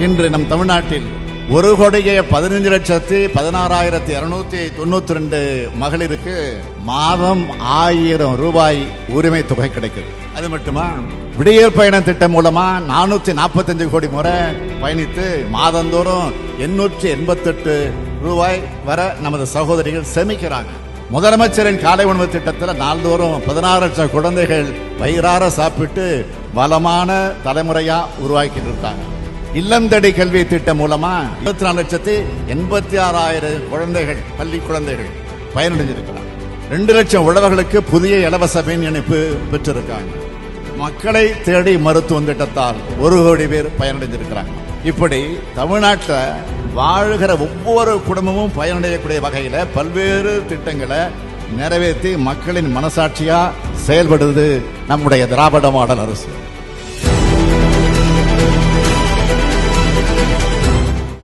இன்று நம் தமிழ்நாட்டில் 1,15,16,292 மகளிருக்கு மாதம் 1000 ரூபாய் உரிமை தொகை கிடைக்குது. அது மட்டுமா, விடியல் பயண திட்டம் மூலமா 445 கோடி முறை பயணித்து மாதந்தோறும் 888 ரூபாய் வர நமது சகோதரிகள் சேமிக்கிறாங்க. முதலமைச்சரின் காலை உணவு திட்டத்தில் நாள்தோறும் 16 லட்சம் குழந்தைகள் வயிறார சாப்பிட்டு வளமான தலைமுறையா உருவாக்கிட்டு இருக்காங்க. இல்லம் தேடி கல்வி திட்டம் மூலமா 24,86,000 குழந்தைகள், பள்ளி குழந்தைகள் பயனடைஞ்சிருக்கிறாங்க. 2 லட்சம் உழவர்களுக்கு புதிய இலவச மின் இணைப்பு பெற்றிருக்காங்க. மக்களை தேடி மருத்துவம் திட்டத்தால் 1 கோடி பேர் பயனடைஞ்சிருக்கிறாங்க. இப்படி தமிழ்நாட்டில் வாழ்கிற ஒவ்வொரு குடும்பமும் பயனடையக்கூடிய வகையில பல்வேறு திட்டங்களை நிறைவேற்றி மக்களின் மனசாட்சியா செயல்படுவது நம்முடைய திராவிட மாடல் அரசு.